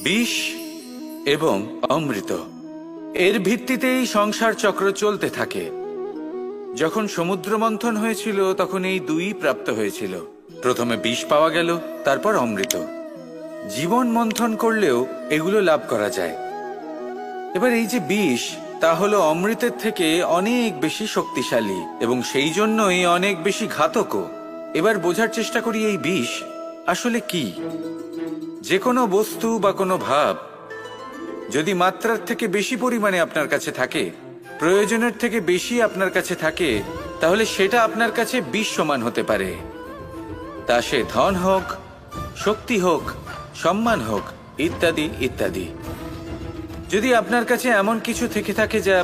বিষ এবং অমৃত, এর ভিত্তিতেই সংসার চক্র চলতে থাকে। যখন সমুদ্র মন্থন হয়েছিল তখন এই দুই প্রাপ্ত হয়েছিল। প্রথমে বিষ পাওয়া গেল, তারপর অমৃত। জীবন মন্থন করলেও এগুলো লাভ করা যায়। এবার এই যে বিষ, তা হলো অমৃতের থেকে অনেক বেশি শক্তিশালী এবং সেই জন্যই অনেক বেশি ঘাতকও। এবার বোঝার চেষ্টা করি এই বিষ আসলে কি। যে কোনো বস্তু বা কোনো ভাব যদি মাত্রার থেকে বেশি পরিমাণে আপনার কাছে থাকে, প্রয়োজনের থেকে বেশি আপনার কাছে থাকে, তাহলে সেটা আপনার কাছে বিষ সমান হতে পারে। তা সে ধন হোক, শক্তি হোক, সম্মান হোক, ইত্যাদি ইত্যাদি। যদি আপনার কাছে এমন কিছু থেকে থাকে যা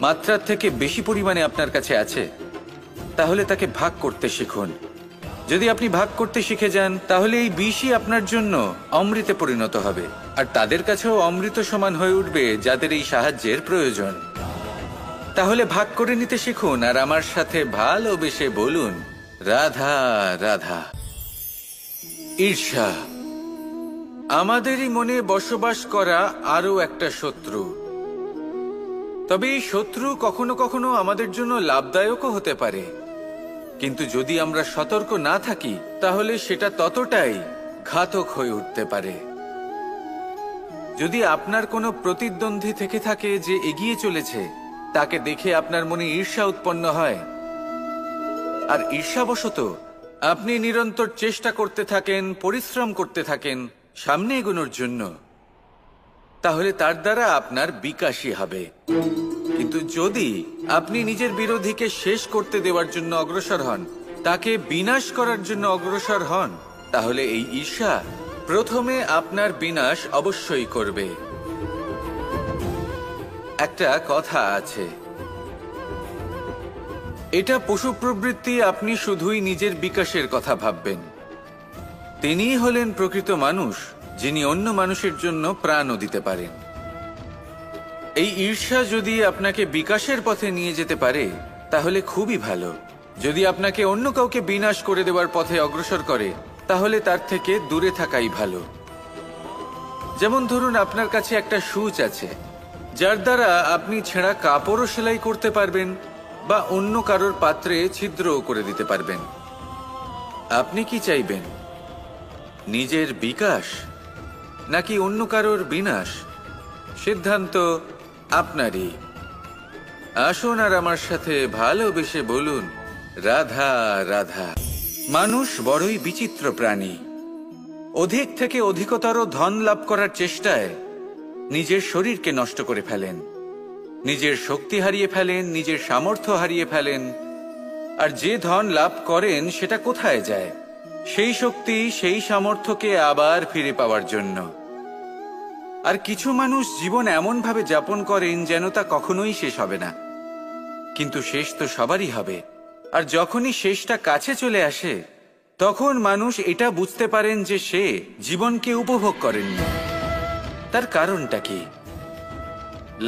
মাত্রার থেকে বেশি পরিমাণে আপনার কাছে আছে, তাহলে তাকে ভাগ করতে শিখুন। যদি আপনি ভাগ করতে শিখে যান, তাহলে এই বিষই আপনার জন্য অমৃতে পরিণত হবে, আর তাদের কাছেও অমৃত সমান হয়ে উঠবে যাদের এই সাহায্যের প্রয়োজন। তাহলে ভাগ করে নিতে শিখুন আর আমার সাথে ভালোবেসে বলুন, রাধা রাধা। ঈর্ষা আমাদেরই মনে বসবাস করা আরো একটা শত্রু। তবে এই শত্রু কখনো কখনো আমাদের জন্য লাভদায়কও হতে পারে, কিন্তু যদি আমরা সতর্ক না থাকি তাহলে সেটা ততটাই ঘাতক হয়ে উঠতে পারে। যদি আপনার কোনো প্রতিদ্বন্দ্বী থেকে থাকে যে এগিয়ে চলেছে, তাকে দেখে আপনার মনে ঈর্ষা উৎপন্ন হয়, আর ঈর্ষাবশত আপনি নিরন্তর চেষ্টা করতে থাকেন, পরিশ্রম করতে থাকেন সামনে এগোনোর জন্য, তাহলে তার দ্বারা আপনার বিকাশই হবে। কিন্তু যদি আপনি নিজের বিরোধীকে শেষ করতে দেওয়ার জন্য অগ্রসর হন, তাকে বিনাশ করার জন্য অগ্রসর হন, তাহলে এই ঈর্ষা প্রথমে আপনার বিনাশ অবশ্যই করবে। একটা কথা আছে, এটা পশু প্রবৃত্তি, আপনি শুধুই নিজের বিকাশের কথা ভাববেন। তিনিই হলেন প্রকৃত মানুষ, যিনি অন্য মানুষের জন্য প্রাণও দিতে পারেন। এই ঈর্ষা যদি আপনাকে বিকাশের পথে নিয়ে যেতে পারে তাহলে খুবই ভালো। যদি আপনাকে অন্য কাউকে বিনাশ করে দেওয়ার পথে অগ্রসর করে, তাহলে তার থেকে দূরে থাকাই ভালো। যেমন ধরুন, আপনার কাছে একটা সূচ আছে, যার দ্বারা আপনি ছেঁড়া কাপড়ও সেলাই করতে পারবেন বা অন্য কারোর পাত্রে ছিদ্রও করে দিতে পারবেন। আপনি কি চাইবেন, নিজের বিকাশ নাকি অন্য কারোর বিনাশ? সিদ্ধান্ত আপনারই। আসুন আর আমার সাথে ভালোবেসে বলুন, রাধা রাধা। মানুষ বড়ই বিচিত্র প্রাণী। অধিক থেকে অধিকতর ধন লাভ করার চেষ্টায় নিজের শরীরকে নষ্ট করে ফেলেন, নিজের শক্তি হারিয়ে ফেলেন, নিজের সামর্থ্য হারিয়ে ফেলেন। আর যে ধন লাভ করেন সেটা কোথায় যায়? সেই শক্তি, সেই সামর্থ্যকে আবার ফিরে পাওয়ার জন্য। আর কিছু মানুষ জীবন এমনভাবে যাপন করেন যেন তা কখনোই শেষ হবে না, কিন্তু শেষ তো সবারই হবে। আর যখনই শেষটা কাছে চলে আসে, তখন মানুষ এটা বুঝতে পারেন যে সে জীবনকে উপভোগ করেননি। তার কারণটা কি?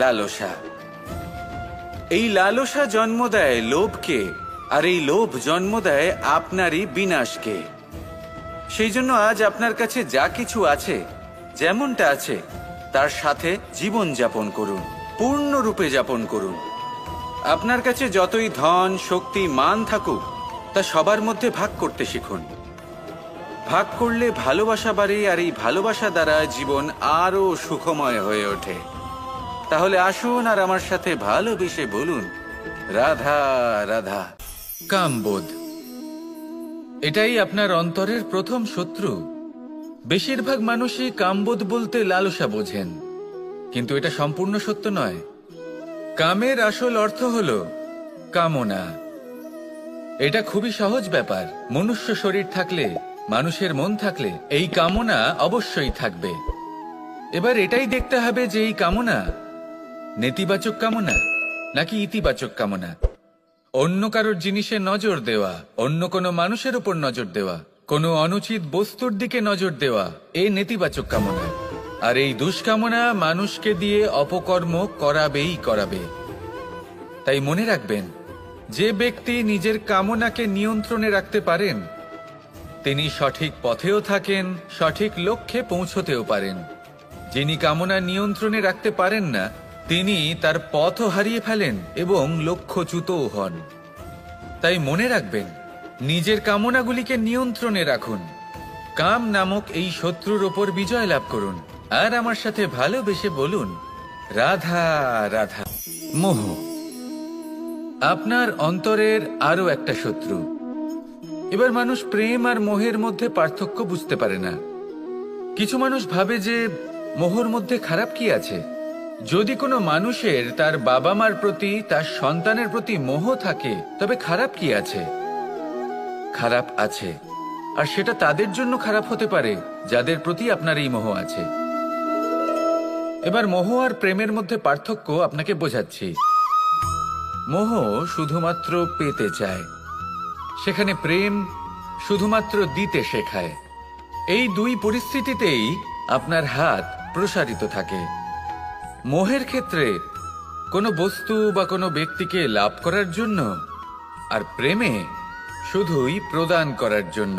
লালসা। এই লালসা জন্ম দেয় লোভকে, আর এই লোভ জন্ম দেয় আপনারই বিনাশকে। সেই জন্য আজ আপনার কাছে যা কিছু আছে, যেমনটা আছে, তার সাথে জীবন যাপন করুন, পূর্ণরূপে যাপন করুন। আপনার কাছে যতই ধন, শক্তি, মান থাকুক, তা সবার মধ্যে ভাগ করতে শিখুন। ভাগ করলে ভালোবাসা বাড়ে, আর এই ভালোবাসা দ্বারা জীবন আরো সুখময় হয়ে ওঠে। তাহলে আসুন আর আমার সাথে ভালোবেসে বলুন, রাধা রাধা। কামবোধ, এটাই আপনার অন্তরের প্রথম শত্রু। বেশিরভাগ মানুষই কামবোধ বলতে লালসা বোঝেন, কিন্তু এটা সম্পূর্ণ সত্য নয়। কামের আসল অর্থ হলো কামনা। এটা খুবই সহজ ব্যাপার। মনুষ্য শরীর থাকলে, মানুষের মন থাকলে এই কামনা অবশ্যই থাকবে। এবার এটাই দেখতে হবে যে এই কামনা নেতিবাচক কামনা নাকি ইতিবাচক কামনা। অন্য কারোর জিনিসে নজর দেওয়া, অন্য কোনো মানুষের উপর নজর দেওয়া, কোনো অনুচিত বস্তুর দিকে নজর দেওয়া, এই নেতিবাচক কামনা। আর এই দুষ্কামনা মানুষকে দিয়ে অপকর্ম করাবেই করাবে। তাই মনে রাখবেন, যে ব্যক্তি নিজের কামনাকে নিয়ন্ত্রণে রাখতে পারেন, তিনি সঠিক পথেও থাকেন, সঠিক লক্ষ্যে পৌঁছতেও পারেন। যিনি কামনা নিয়ন্ত্রণে রাখতে পারেন না, তিনি তার পথও হারিয়ে ফেলেন এবং লক্ষ্যচ্যুতও হন। তাই মনে রাখবেন, নিজের কামনাগুলিকে নিয়ন্ত্রণে রাখুন। কাম নামক এই শত্রুর ওপর বিজয় লাভ করুন। আর আমার সাথে ভালোবেসে বলুন, রাধা রাধা। মোহ আপনার অন্তরের আরো একটা শত্রু। এবার মানুষ প্রেম আর মোহের মধ্যে পার্থক্য বুঝতে পারে না। কিছু মানুষ ভাবে যে মোহর মধ্যে খারাপ কি আছে। যদি কোনো মানুষের তার বাবা মার প্রতি, তার সন্তানের প্রতি মোহ থাকে, তবে খারাপ কি আছে? খারাপ আছে, আর সেটা তাদের জন্য খারাপ হতে পারে যাদের প্রতি আপনার এই মোহ আছে। এবার মোহ আর প্রেমের মধ্যে পার্থক্য আপনাকে বোঝাচ্ছি। মোহ শুধুমাত্র পেতে চায়, সেখানে প্রেম শুধুমাত্র দিতে শেখায়। এই দুই পরিস্থিতিতেই আপনার হাত প্রসারিত থাকে। মোহের ক্ষেত্রে কোনো বস্তু বা কোনো ব্যক্তিকে লাভ করার জন্য, আর প্রেমে শুধুই প্রদান করার জন্য।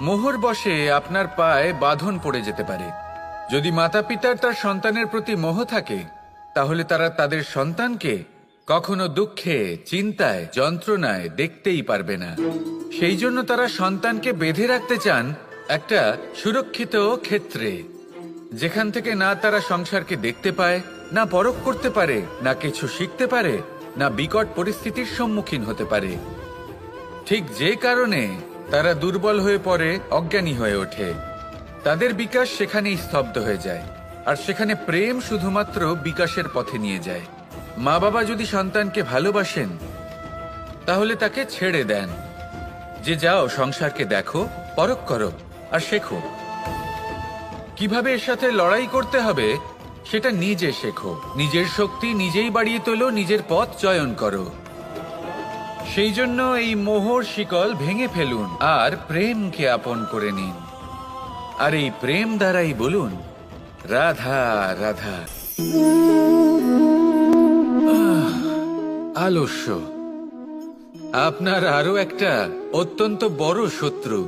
মোহর বশে আপনার পায়ে বাঁধন পড়ে যেতে পারে। যদি মাতা পিতার তার সন্তানের প্রতি মোহ থাকে, তাহলে তারা তাদের সন্তানকে কখনো দুঃখে, চিন্তায়, যন্ত্রণায় দেখতেই পারবে না। সেই জন্য তারা সন্তানকে বেঁধে রাখতে চান একটা সুরক্ষিত ক্ষেত্রে, যেখান থেকে না তারা সংসারকে দেখতে পায়, না পরখ করতে পারে, না কিছু শিখতে পারে, না বিকট পরিস্থিতির সম্মুখীন হতে পারে। ঠিক যে কারণে তারা দুর্বল হয়ে পড়ে, অজ্ঞানী হয়ে ওঠে। তাদের বিকাশ সেখানেই স্তব্ধ হয়ে যায়, আর সেখানে প্রেম শুধুমাত্র বিকাশের পথে নিয়ে যায়। মা বাবা যদি সন্তানকে ভালোবাসেন, তাহলে তাকে ছেড়ে দেন যে যাও সংসারকে দেখো, পরখ করো আর শেখো। কিভাবে এর সাথে লড়াই করতে হবে সেটা নিজে শেখো। নিজের শক্তি নিজেই বাড়িয়ে তোলো, নিজের পথ চয়ন করো। সেই জন্য এই মোহর শিকল ভেঙে ফেলুন আর প্রেমকে আপন করে নিন। আর এই প্রেম দ্বারাই বলুন, রাধা রাধা। আলস্য আপনার আরো একটা অত্যন্ত বড় শত্রু,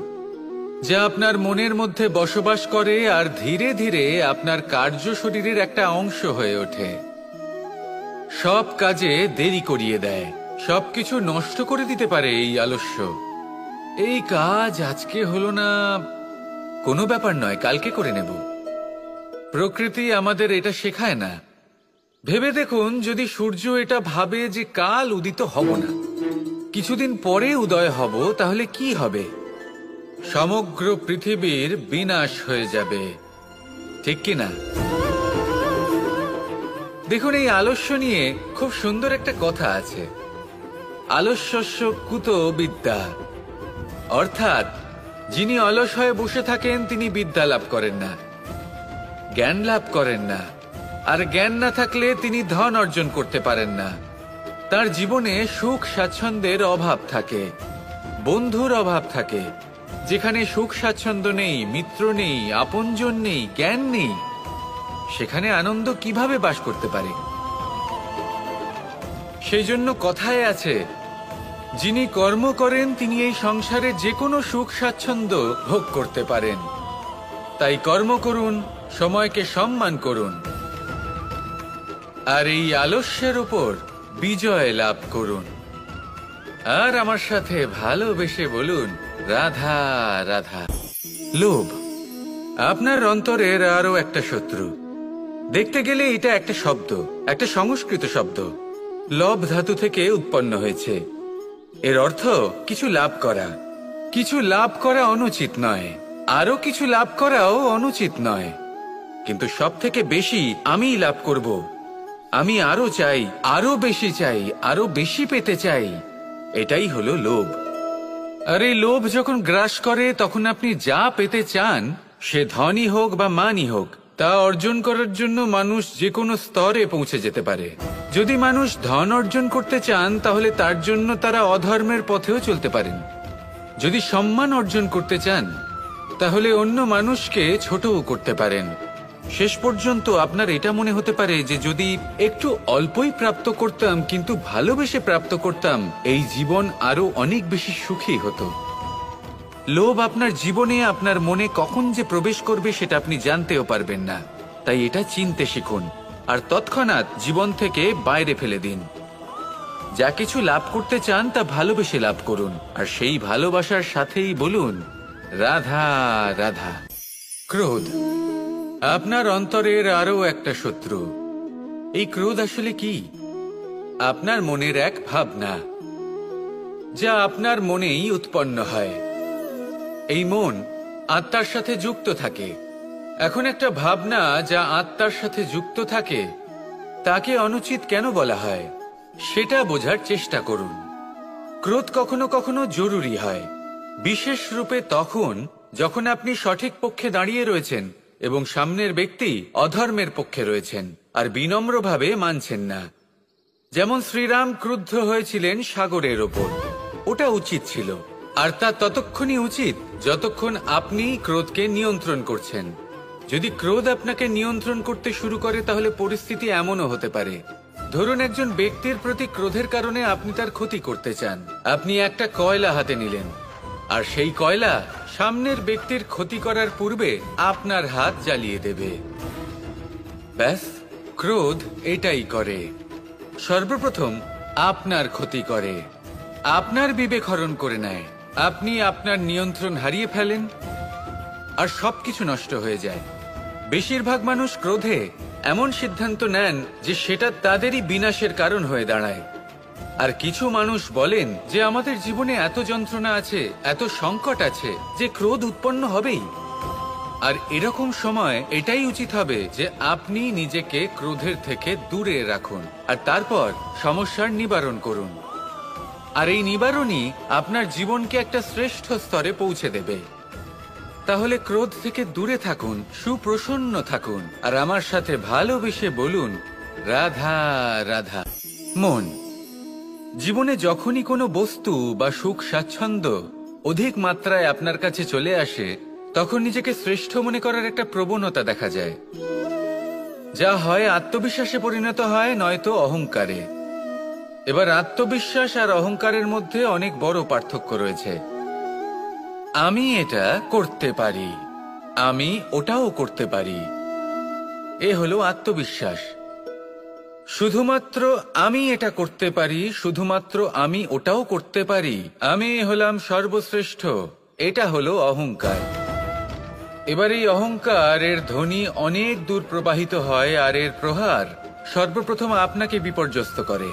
যা আপনার মনের মধ্যে বসবাস করে আর ধীরে ধীরে আপনার কার্য শরীরের একটা অংশ হয়ে ওঠে। সব কাজে দেরি করিয়ে দেয়, সবকিছু নষ্ট করে দিতে পারে এই আলস্য। এই কাজ আজকে হলো না, কোনো ব্যাপার নয়, কালকে করে নেব। প্রকৃতি আমাদের এটা শেখায় না। ভেবে দেখুন, যদি সূর্য এটা ভাবে যে কাল উদিত হব না, কিছুদিন পরে উদয় হব, তাহলে কি হবে? সমগ্র পৃথিবীর বিনাশ হয়ে যাবে, ঠিক কিনা? দেখুন, এই আলস্য নিয়ে খুব সুন্দর একটা কথা আছে, আলস্যস্য কুত বিদ্যা। অর্থাৎ যিনি অলস হয়ে বসে থাকেন তিনি বিদ্যা লাভ করেন না, জ্ঞান লাভ করেন না। আর জ্ঞান না থাকলে তিনি ধন অর্জন করতে পারেন না। তার জীবনে সুখ স্বাচ্ছন্দ্যের অভাব থাকে, বন্ধুর অভাব থাকে। যেখানে সুখ স্বাচ্ছন্দ্য নেই, মিত্র নেই, আপনজন নেই, জ্ঞান নেই, সেখানে আনন্দ কিভাবে বাস করতে পারে? সেই জন্য কথায় আছে, যিনি কর্ম করেন তিনি এই সংসারে যে কোনো সুখ স্বাচ্ছন্দ্য ভোগ করতে পারেন। তাই কর্ম করুন, সময়কে সম্মান করুন, আর এই আলস্যের উপর বিজয় লাভ করুন। আর আমার সাথে ভালোবেসে বলুন, রাধা রাধা। লোভ আপনার অন্তরের আরো একটা শত্রু। দেখতে গেলে এটা একটা শব্দ, একটা সংস্কৃত শব্দ, লব ধাতু থেকে উৎপন্ন হয়েছে। এর অর্থ কিছু লাভ করা। কিছু লাভ করা অনুচিত নয়, আরো কিছু লাভ করাও অনুচিত নয়, কিন্তু সব থেকে বেশি আমিই লাভ করব, আমি আরো চাই, আরো বেশি চাই, আরো বেশি পেতে চাই, এটাই হলো লোভ। আর এই লোভ যখন গ্রাস করে, তখন আপনি যা পেতে চান, সে ধনই হোক বা মানই হোক, তা অর্জন করার জন্য মানুষ যে কোনো স্তরে পৌঁছে যেতে পারে। যদি মানুষ ধন অর্জন করতে চান, তাহলে তার জন্য তারা অধর্মের পথেও চলতে পারেন। যদি সম্মান অর্জন করতে চান, তাহলে অন্য মানুষকে ছোটও করতে পারেন। শেষ পর্যন্ত আপনার এটা মনে হতে পারে যে যদি একটু অল্পই প্রাপ্ত করতাম, কিন্তু ভালোবেসে প্রাপ্ত করতাম, এই জীবন আরো অনেক বেশি সুখী হতো। লোভ আপনার জীবনে, আপনার মনে কখন যে প্রবেশ করবে সেটা আপনি জানতেও পারবেন না। তাই এটা চিনতে শিখুন আর তৎক্ষণাৎ জীবন থেকে বাইরে ফেলে দিন। যা কিছু লাভ করতে চান তা ভালোবেসে লাভ করুন, আর সেই ভালোবাসার সাথেই বলুন রাধা রাধা। ক্রোধ আপনার অন্তরের আরো একটা শত্রু। এই ক্রোধ আসলে কি? আপনার মনের এক ভাবনা, যা আপনার মনেই উৎপন্ন হয়। এই মন আত্মার সাথে যুক্ত থাকে। এখন একটা ভাবনা যা আত্মার সাথে যুক্ত থাকে, তাকে অনুচিত কেন বলা হয় সেটা বোঝার চেষ্টা করুন। ক্রোধ কখনো কখনো জরুরি হয়, বিশেষ রূপে তখন যখন আপনি সঠিক পক্ষে দাঁড়িয়ে রয়েছেন এবং সামনের ব্যক্তি অধর্মের পক্ষে রয়েছেন আর বিনম্রভাবে মানছেন না। যেমন শ্রীরাম ক্রুদ্ধ হয়েছিলেন সাগরের ওপর, ওটা উচিত ছিল, আর তা ততক্ষণই উচিত যতক্ষণ আপনি ক্রোধকে নিয়ন্ত্রণ করছেন। যদি ক্রোধ আপনাকে নিয়ন্ত্রণ করতে শুরু করে তাহলে পরিস্থিতি এমনও হতে পারে, ধরুন একজন ব্যক্তির প্রতি ক্রোধের কারণে আপনি তার ক্ষতি করতে চান। আপনি একটা কয়লা হাতে নিলেন আর সেই কয়লা সামনের ব্যক্তির ক্ষতি করার পূর্বে আপনার হাত জ্বালিয়ে দেবে। ব্যাস, ক্রোধ এটাই করে। সর্বপ্রথম আপনার ক্ষতি করে, আপনার বিবেক হরণ করে নেয়, আপনি আপনার নিয়ন্ত্রণ হারিয়ে ফেলেন আর সবকিছু নষ্ট হয়ে যায়। বেশিরভাগ মানুষ ক্রোধে এমন সিদ্ধান্ত নেন যে সেটা তাদেরই বিনাশের কারণ হয়ে দাঁড়ায়। আর কিছু মানুষ বলেন যে আমাদের জীবনে এত যন্ত্রণা আছে, এত সংকট আছে যে ক্রোধ উৎপন্ন হবেই। আর এরকম সময় এটাই উচিত হবে যে আপনি নিজেকে ক্রোধের থেকে দূরে রাখুন আর তারপর সমস্যার নিবারণ করুন। আর এই নিবারণই আপনার জীবনকে একটা শ্রেষ্ঠ স্তরে পৌঁছে দেবে। তাহলে ক্রোধ থেকে দূরে থাকুন, সুপ্রসন্ন থাকুন আর আমার সাথে ভালোবেসে বলুন রাধা রাধা। মন, জীবনে যখনই কোনো বস্তু বা সুখ স্বাচ্ছন্দ্য অধিক মাত্রায় আপনার কাছে চলে আসে, তখন নিজেকে শ্রেষ্ঠ মনে করার একটা প্রবণতা দেখা যায়, যা হয় আত্মবিশ্বাসে পরিণত হয় নয়তো অহংকারে। এবার আত্মবিশ্বাস আর অহংকারের মধ্যে অনেক বড় পার্থক্য রয়েছে। আমি এটা করতে পারি, আমি ওটাও করতে পারি, এ হলো আত্মবিশ্বাস। শুধুমাত্র আমি এটা করতে পারি, শুধুমাত্র আমি ওটাও করতে পারি, আমি হলাম সর্বশ্রেষ্ঠ, এটা হলো অহংকার। এবার এই অহংকার এর ধ্বনি অনেক দূর প্রবাহিত হয় আর এর প্রহার সর্বপ্রথম আপনাকে বিপর্যস্ত করে।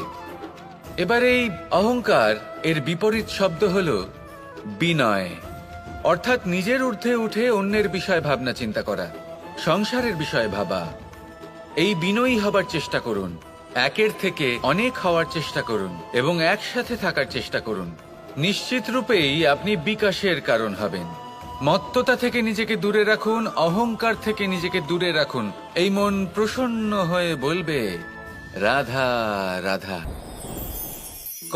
এবার এই অহংকার এর বিপরীত শব্দ হলো বিনয়, অর্থাৎ নিজের ঊর্ধ্বে উঠে অন্যের বিষয় ভাবনা চিন্তা করা, সংসারের বিষয়ে ভাবা। এই বিনয়ী হবার চেষ্টা করুন, একের থেকে অনেক হওয়ার চেষ্টা করুন এবং একসাথে থাকার চেষ্টা করুন। নিশ্চিত রূপেই আপনি বিকাশের কারণ হবেন। মত্ততা থেকে নিজেকে দূরে রাখুন, অহংকার থেকে নিজেকে দূরে রাখুন। এই মন প্রসন্ন হয়ে বলবে রাধা রাধা।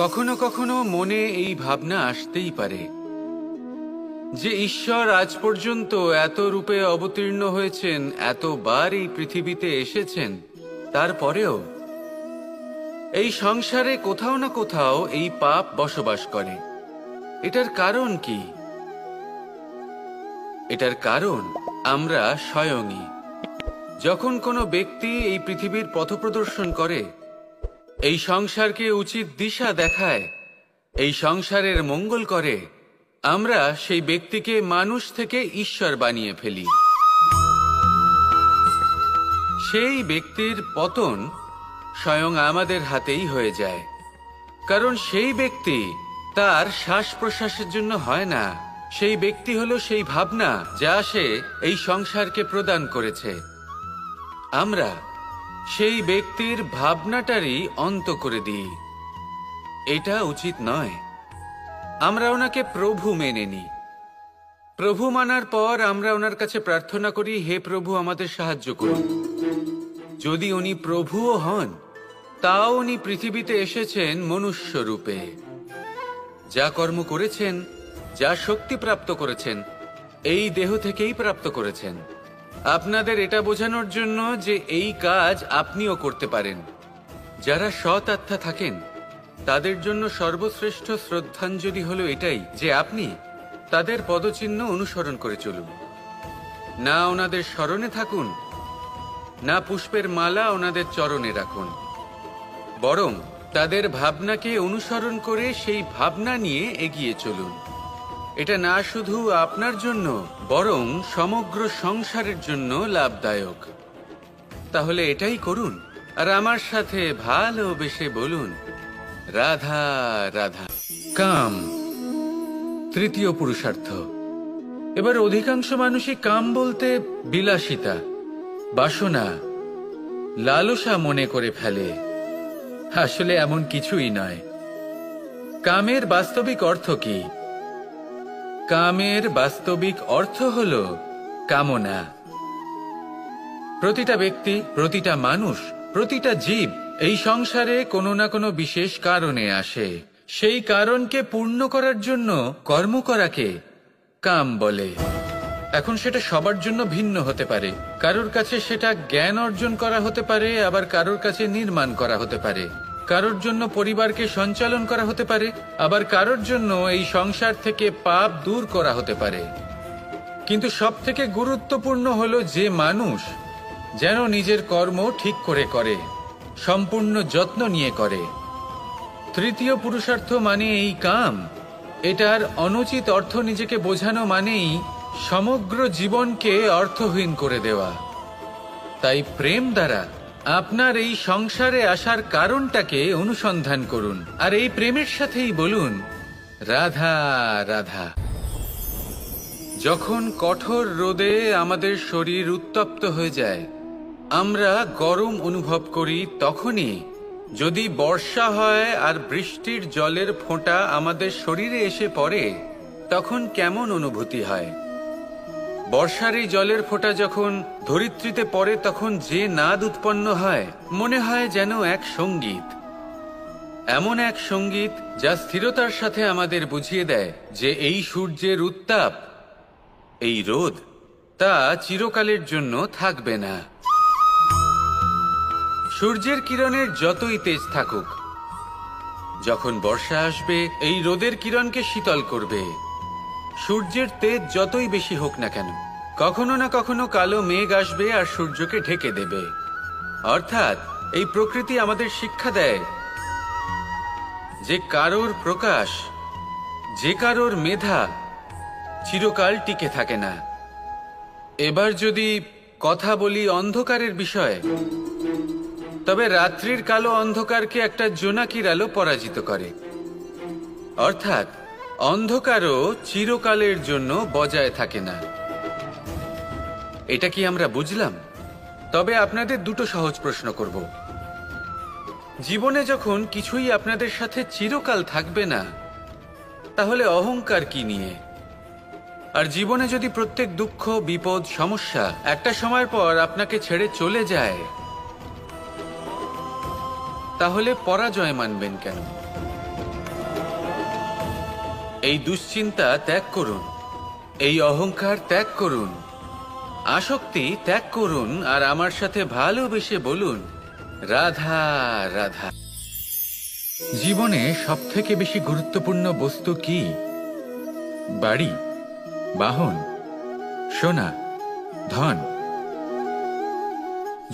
কখনো কখনো মনে এই ভাবনা আসতেই পারে যে ঈশ্বর আজ পর্যন্ত এত রূপে অবতীর্ণ হয়েছেন, এতবার এই পৃথিবীতে এসেছেন, তারপরেও এই সংসারে কোথাও না কোথাও এই পাপ বসবাস করে। এটার কারণ কি? এটার কারণ আমরা স্বয়ংই। যখন কোনো ব্যক্তি এই পৃথিবীর পথপ্রদর্শন করে, এই সংসারকে উচিত দিশা দেখায়, এই সংসারের মঙ্গল করে, আমরা সেই ব্যক্তিকে মানুষ থেকে ঈশ্বর বানিয়ে ফেলি। সেই ব্যক্তির পতন স্বয়ং আমাদের হাতেই হয়ে যায়, কারণ সেই ব্যক্তি তার শ্বাস প্রশ্বাসের জন্য হয় না। সেই ব্যক্তি হলো সেই ভাবনা যা সে এই সংসারকে প্রদান করেছে। আমরা সেই ব্যক্তির ভাবনাটারই অন্ত করে দিই। এটা উচিত নয়। আমরা ওনাকে প্রভু মেনে নিই। প্রভু মানার পর আমরা ওনার কাছে প্রার্থনা করি, হে প্রভু আমাদের সাহায্য করুন। যদি উনি প্রভুও হন, তাও উনি পৃথিবীতে এসেছেন মনুষ্য রূপে। যা কর্ম করেছেন, যা শক্তি প্রাপ্ত করেছেন, এই দেহ থেকেই প্রাপ্ত করেছেন। আপনাদের এটা বোঝানোর জন্য যে এই কাজ আপনিও করতে পারেন। যারা সৎ আত্মা থাকেন তাদের জন্য সর্বশ্রেষ্ঠ শ্রদ্ধাঞ্জলি হলো এটাই যে আপনি তাদের পদচিহ্ন অনুসরণ করে চলুন। না ওনাদের স্মরণে থাকুন, না পুষ্পের মালা ওনাদের চরণে রাখুন, বরং তাদের ভাবনাকে অনুসরণ করে সেই ভাবনা নিয়ে এগিয়ে চলুন। এটা না শুধু আপনার জন্য, বরং সমগ্র সংসারের জন্য লাভদায়ক। তাহলে এটাই করুন, আর আমার সাথে ভালোবেসে বলুন, রাধা রাধা। কাম তৃতীয় পুরুষার্থ। এবার অধিকাংশ মানুষই কাম বলতে বিলাসিতা, বাসনা, লালসা মনে করে ফেলে। আসলে এমন কিছুই নয়। কামের বাস্তবিক অর্থ কি? কামের বাস্তবিক অর্থ হল কামনা। প্রতিটা ব্যক্তি, প্রতিটা মানুষ, প্রতিটা জীব এই সংসারে কোনো না কোনো বিশেষ কারণে আসে। সেই কারণকে পূর্ণ করার জন্য কর্ম করাকে কাম বলে। এখন সেটা সবার জন্য ভিন্ন হতে পারে। কারোর কাছে সেটা জ্ঞান অর্জন করা হতে পারে, আবার কারোর কাছে নির্মাণ করা হতে পারে। কারোর জন্য পরিবারকে সঞ্চালন করা হতে পারে, আবার কারোর জন্য এই সংসার থেকে পাপ দূর করা হতে পারে। কিন্তু সবথেকে গুরুত্বপূর্ণ হলো যে মানুষ যেন নিজের কর্ম ঠিক করে করে, সম্পূর্ণ যত্ন নিয়ে করে। তৃতীয় পুরুষার্থ মানে এই কাম। এটার অনুচিত অর্থ নিজেকে বোঝানো মানেই সমগ্র জীবনকে অর্থহীন করে দেওয়া। তাই প্রেম দ্বারা আপনার এই সংসারে আসার কারণটাকে অনুসন্ধান করুন, আর এই প্রেমের সাথেই বলুন, রাধা রাধা। যখন কঠোর রোদে আমাদের শরীর উত্তপ্ত হয়ে যায়, আমরা গরম অনুভব করি, তখনই যদি বর্ষা হয় আর বৃষ্টির জলের ফোঁটা আমাদের শরীরে এসে পড়ে, তখন কেমন অনুভূতি হয়? বর্ষার এই জলের ফোঁটা যখন ধরিত্রীতে পড়ে, তখন যে নাদ উৎপন্ন হয়, মনে হয় যেন এক সঙ্গীত। এমন এক সঙ্গীত যা স্থিরতার সাথে আমাদের বুঝিয়ে দেয় যে এই সূর্যের উত্তাপ, এই রোদ, তা চিরকালের জন্য থাকবে না। সূর্যের কিরণের যতই তেজ থাকুক, যখন বর্ষা আসবে এই রোদের কিরণকে শীতল করবে। সূর্যের তেজ যতই বেশি হোক না কেন, কখনো না কখনো কালো মেঘ আসবে আর সূর্যকে ঢেকে দেবে। অর্থাৎ এই প্রকৃতি আমাদের শিক্ষা দেয় যে কারোর প্রকাশ, যে কারোর মেধা চিরকাল টিকে থাকে না। এবার যদি কথা বলি অন্ধকারের বিষয়ে, তবে রাত্রির কালো অন্ধকারকে একটা জোনাকির আলো পরাজিত করে। অর্থাৎ অন্ধকারও চিরকালের জন্য বজায় থাকে না। এটা কি আমরা বুঝলাম? তবে আপনাদের দুটো সহজ প্রশ্ন করব। জীবনে যখন কিছুই আপনাদের সাথে চিরকাল থাকবে না, তাহলে অহংকার কি নিয়ে? আর জীবনে যদি প্রত্যেক দুঃখ, বিপদ, সমস্যা একটা সময়ের পর আপনাকে ছেড়ে চলে যায়, তাহলে পরাজয় মানবেন কেন? এই দুশ্চিন্তা ত্যাগ করুন, এই অহংকার ত্যাগ করুন, আসক্তি ত্যাগ করুন, আর আমার সাথে ভালোবেসে বলুন, রাধা রাধা। জীবনে সবথেকে বেশি গুরুত্বপূর্ণ বস্তু কি? বাড়ি, বাহন, সোনা, ধন।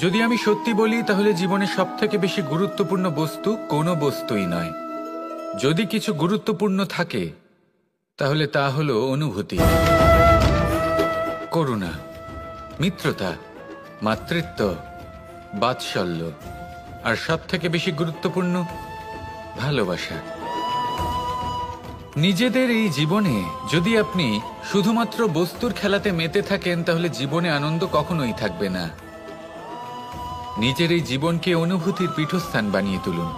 যদি আমি সত্যি বলি, তাহলে জীবনে সবথেকে বেশি গুরুত্বপূর্ণ বস্তু কোনো বস্তুই নয়। যদি কিছু গুরুত্বপূর্ণ থাকে, তাহলে তা হলো অনুভূতি, করুণা, মিত্রতা, মাতৃত্ব, বাৎসল্য, আর সবথেকে বেশি গুরুত্বপূর্ণ ভালোবাসা। নিজেদের এই জীবনে যদি আপনি শুধুমাত্র বস্তুর খেলাতে মেতে থাকেন, তাহলে জীবনে আনন্দ কখনোই থাকবে না। নিজের এই জীবনকে অনুভূতির পীঠস্থান বানিয়ে তুলুন।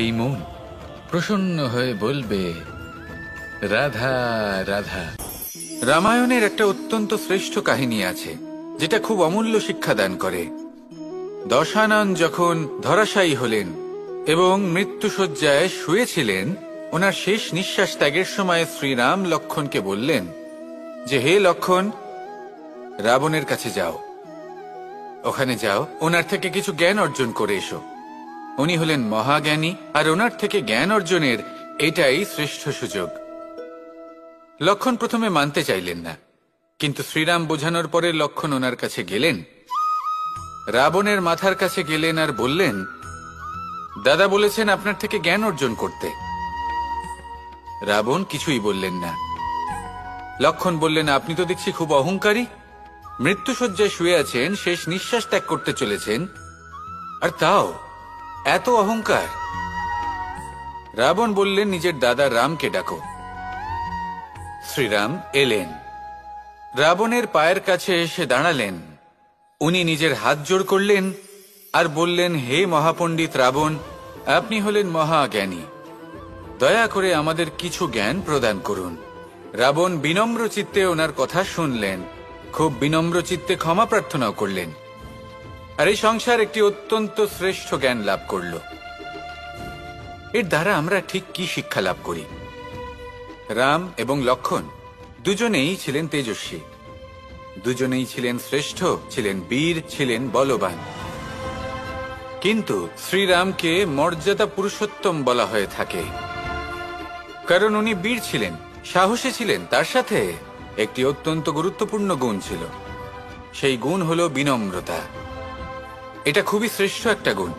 এই মন প্রসন্ন হয়ে বলবে, রাধা রাধা। রামায়ণের একটা অত্যন্ত শ্রেষ্ঠ কাহিনী আছে, যেটা খুব অমূল্য শিক্ষাদান করে। দশানন যখন ধরাশায়ী হলেন এবং মৃত্যুশয্যায় শুয়েছিলেন, ওনার শেষ নিঃশ্বাস ত্যাগের সময় শ্রীরাম লক্ষ্মণকে বললেন যে, হে লক্ষ্মণ, রাবণের কাছে যাও, ওখানে যাও, ওনার থেকে কিছু জ্ঞান অর্জন করে এসো। উনি হলেন মহাজ্ঞানী, আর ওনার থেকে জ্ঞান অর্জনের এটাই শ্রেষ্ঠ সুযোগ। লক্ষ্মণ প্রথমে মানতে চাইলেন না, কিন্তু শ্রীরাম বোঝানোর পরে লক্ষ্মণ ওনার কাছে গেলেন রাবণের মাথার কাছে গেলেন আর বললেন, দাদা বলেছেন আপনার থেকে জ্ঞান অর্জন করতে। রাবণ কিছুই বললেন না। লক্ষ্মণ বললেন, আপনি তো দেখছি খুব অহংকারী। মৃত্যুশয্যায় শুয়ে আছেন, শেষ নিঃশ্বাস ত্যাগ করতে চলেছেন, আর তাও এত অহংকার। রাবণ বললেন, নিজের দাদা রামকে ডাকো। শ্রীরাম এলেন, রাবণের পায়ের কাছে এসে দাঁড়ালেন। উনি নিজের হাত জোড় করলেন আর বললেন, হে মহাপণ্ডিত রাবণ, আপনি হলেন মহাজ্ঞানী, দয়া করে আমাদের কিছু জ্ঞান প্রদান করুন। রাবণ বিনম্র চিত্তে ওনার কথা শুনলেন, খুব বিনম্র চিত্তে ক্ষমা প্রার্থনাও করলেন, আর এই সংসার একটি অত্যন্ত শ্রেষ্ঠ জ্ঞান লাভ করল। এর দ্বারা আমরা ঠিক কি শিক্ষা লাভ করি? রাম এবং লক্ষ্মণ দুজনেই ছিলেন তেজস্বী, দুজনেই ছিলেন শ্রেষ্ঠ, ছিলেন বীর, ছিলেন বলবান। কিন্তু শ্রীরামকে মর্যাদা পুরুষোত্তম বলা হয়ে থাকে, কারণ উনি বীর ছিলেন, সাহসী ছিলেন, তার সাথে একটি অত্যন্ত গুরুত্বপূর্ণ গুণ ছিল। সেই গুণ হলো বিনম্রতা। এটা খুবই শ্রেষ্ঠ একটা গুণ।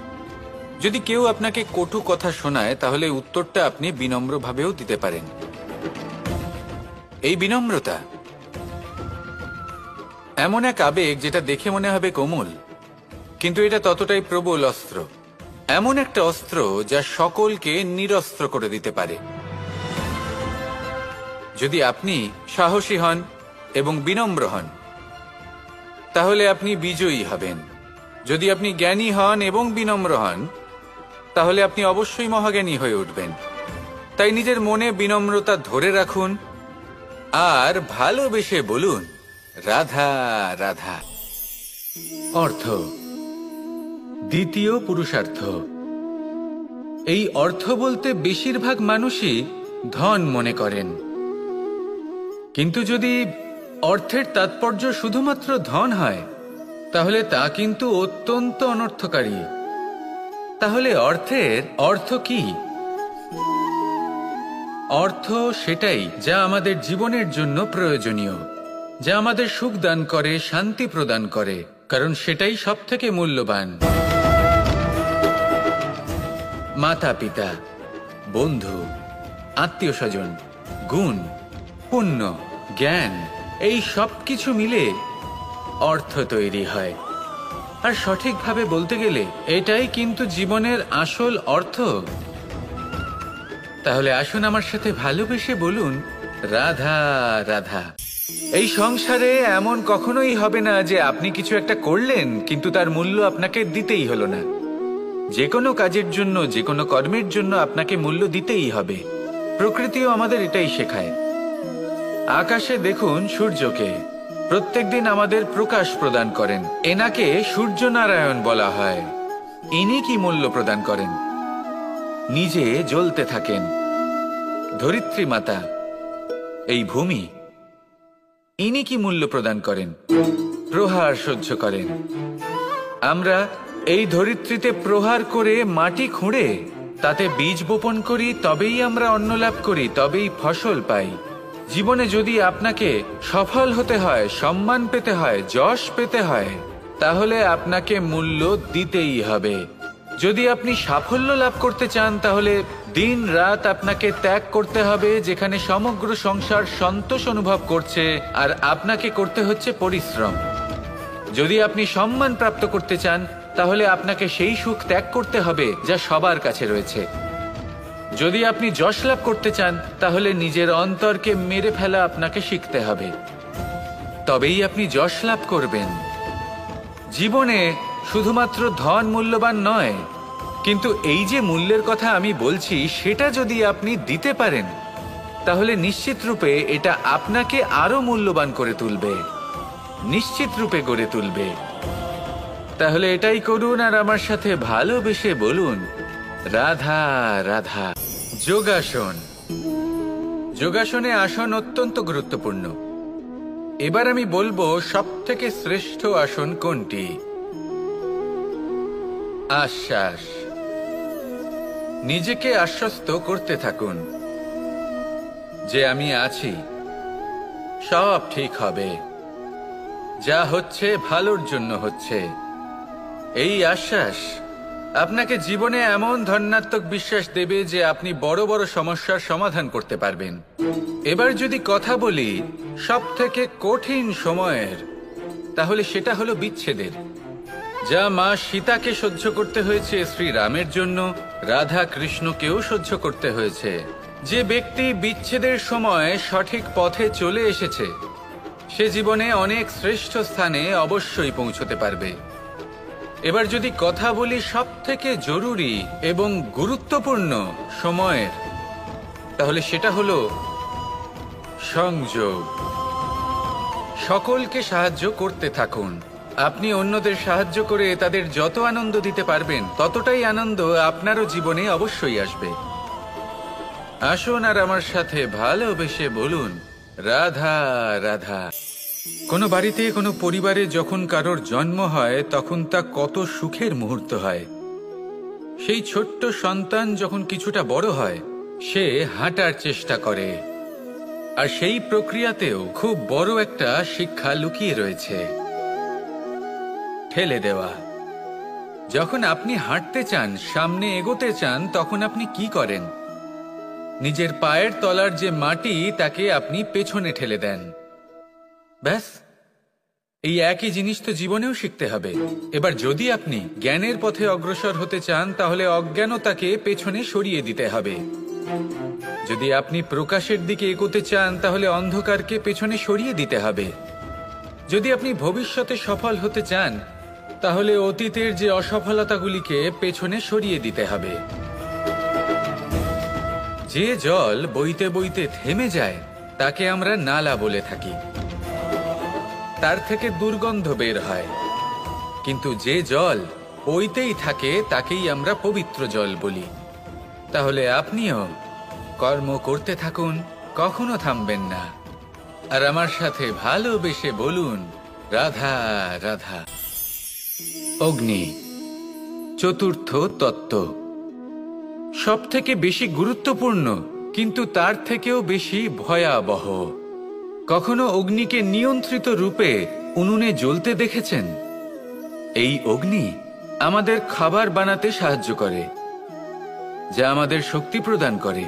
যদি কেউ আপনাকে কটু কথা শোনায়, তাহলে উত্তরটা আপনি বিনম্রভাবেও দিতে পারেন। এই বিনম্রতা এমন এক আবেগ যেটা দেখে মনে হবে কোমল, কিন্তু এটা ততটাই প্রবল অস্ত্র। এমন একটা অস্ত্র যা সকলকে নিরস্ত্র করে দিতে পারে। যদি আপনি সাহসী হন এবং বিনম্র হন, তাহলে আপনি বিজয়ী হবেন। যদি আপনি জ্ঞানী হন এবং বিনম্র হন, তাহলে আপনি অবশ্যই মহাজ্ঞানী হয়ে উঠবেন। তাই নিজের মনে বিনম্রতা ধরে রাখুন আর ভালোবেসে বলুন, রাধা রাধা। অর্থ, দ্বিতীয় পুরুষার্থ। এই অর্থ বলতে বেশিরভাগ মানুষই ধন মনে করেন, কিন্তু যদি অর্থের তাৎপর্য শুধুমাত্র ধন হয়, তাহলে তা কিন্তু অত্যন্ত অনর্থকারী। তাহলে অর্থের অর্থ কি? অর্থ সেটাই যা আমাদের জীবনের জন্য প্রয়োজনীয়, যা আমাদের সুখ দান করে, শান্তি প্রদান করে, কারণ সেটাই সবথেকে মূল্যবান। মাতা পিতা, বন্ধু, আত্মীয় স্বজন, গুণ, পুণ্য, জ্ঞান, এই সব কিছু মিলে অর্থ তৈরি হয়। আর সঠিকভাবে বলতে গেলে এটাই কিন্তু জীবনের আসল অর্থ। তাহলে আসুন আমার সাথে ভালোবেসে বলুন, রাধা রাধা। এই সংসারে এমন কখনোই হবে না যে আপনি কিছু একটা করলেন কিন্তু তার মূল্য আপনাকে দিতেই হলো না। যে কোনো কাজের জন্য, যে কোনো কর্মের জন্য আপনাকে মূল্য দিতেই হবে। প্রকৃতিও আমাদের এটাই শেখায়। আকাশে দেখুন সূর্যকে, প্রত্যেকদিন আমাদের প্রকাশ প্রদান করেন। এনাকে সূর্যনারায়ণ বলা হয়। ইনি কি মূল্য প্রদান করেন? নিজে জ্বলতে থাকেন। ধরিত্রী মাতা, এই ভূমি, ইনি কি মূল্য প্রদান করেন? প্রহার সহ্য করেন। আমরা এই ধরিত্রীতে প্রহার করে মাটি খুঁড়ে তাতে বীজ বপন করি, তবেই আমরা অন্ন লাভ করি, তবেই ফসল পাই। জীবনে যদি আপনাকে সফল হতে হয়, সম্মান পেতে হয়, যশ পেতে হয়, তাহলে আপনাকে মূল্য দিতেই হবে। যদি আপনি সাফল্য লাভ করতে চান, তাহলে দিন রাত আপনাকে ত্যাগ করতে হবে, যেখানে সমগ্র সংসার সন্তোষ অনুভব করছে, আর আপনাকে করতে হচ্ছে পরিশ্রম। যদি আপনি সম্মান প্রাপ্ত করতে চান, তাহলে আপনাকে সেই সুখ ত্যাগ করতে হবে যা সবার কাছে রয়েছে। যদি আপনি যশ লাভ করতে চান, তাহলে নিজের অন্তরকে মেরে ফেলা আপনাকে শিখতে হবে, তবেই আপনি যশ লাভ করবেন। জীবনে শুধুমাত্র ধন মূল্যবান নয়, কিন্তু এই যে মূল্যের কথা আমি বলছি, সেটা যদি আপনি দিতে পারেন, তাহলে নিশ্চিত রূপে এটা আপনাকে আরো মূল্যবান করে তুলবে, নিশ্চিত রূপে গড়ে তুলবে। তাহলে এটাই করুন আর আমার সাথে ভালোবেসে বলুন, রাধা রাধা। যোগাসন। যোগাসনে আসন অত্যন্ত গুরুত্বপূর্ণ। এবার আমি বলবো সবথেকে শ্রেষ্ঠ আসন কোনটি। আশ্বাস। নিজেকে আশ্বস্ত করতে থাকুন যে আমি আছি, সব ঠিক হবে, যা হচ্ছে ভালোর জন্য হচ্ছে, এই আশ্বাস আপনাকে জীবনে এমন ধনাত্মক বিশ্বাস দেবে যে আপনি বড় বড় সমস্যার সমাধান করতে পারবেন। এবার যদি কথা বলি সব থেকে কঠিন সময়ের, তাহলে সেটা হলো বিচ্ছেদের। যা মা সীতাকে সহ্য করতে হয়েছে শ্রীরামের জন্য, রাধা কৃষ্ণকেও সহ্য করতে হয়েছে। যে ব্যক্তি বিচ্ছেদের সময় সঠিক পথে চলে এসেছে সে জীবনে অনেক শ্রেষ্ঠ স্থানে অবশ্যই পৌঁছতে পারবে। এবার যদি কথা বলি সব থেকে জরুরি এবং গুরুত্বপূর্ণ সময়ের, তাহলে সেটা হলো সংযোগ। সকলকে সাহায্য করতে থাকুন। আপনি অন্যদের সাহায্য করে তাদের যত আনন্দ দিতে পারবেন ততটাই আনন্দ আপনারও জীবনে অবশ্যই আসবে। আসুন আর আমার সাথে ভালোবেসে বলুন, রাধা রাধা। কোনো বাড়িতে, কোনো পরিবারে যখন কারোর জন্ম হয় তখন তা কত সুখের মুহূর্ত হয়। সেই ছোট্ট সন্তান যখন কিছুটা বড় হয় সে হাঁটার চেষ্টা করে, আর সেই প্রক্রিয়াতেও খুব বড় একটা শিক্ষা লুকিয়ে রয়েছে, ঠেলে দেওয়া। যখন আপনি হাঁটতে চান, সামনে এগোতে চান, তখন আপনি কি করেন? নিজের পায়ের তলার যে মাটি তাকে আপনি পেছনে ঠেলে দেন। ব্যাস, এই একই জিনিস তো জীবনেও শিখতে হবে। এবার যদি আপনি জ্ঞানের পথে অগ্রসর হতে চান তাহলে অজ্ঞানতাকে পেছনে সরিয়ে দিতে হবে। যদি আপনি প্রকাশের দিকে এগোতে চান তাহলে অন্ধকারকে পেছনে সরিয়ে দিতে হবে। যদি আপনি ভবিষ্যতে সফল হতে চান তাহলে অতীতের যে অসফলতাগুলিকে পেছনে সরিয়ে দিতে হবে। যে জল বইতে বইতে থেমে যায় তাকে আমরা নালা বলে থাকি, তার থেকে দুর্গন্ধ বের হয়। কিন্তু যে জল বইতেই থাকে তাকেই আমরা পবিত্র জল বলি। তাহলে আপনিও কর্ম করতে থাকুন, কখনো থামবেন না। আর আমার সাথে ভালোবেসে বলুন, রাধা রাধা। অগ্নি, চতুর্থ তত্ত্ব, সব থেকে বেশি গুরুত্বপূর্ণ কিন্তু তার থেকেও বেশি ভয়াবহ। কখনো অগ্নিকে নিয়ন্ত্রিত রূপে উনুনে জ্বলতে দেখেছেন? এই অগ্নি আমাদের খাবার বানাতে সাহায্য করে, যা আমাদের শক্তি প্রদান করে।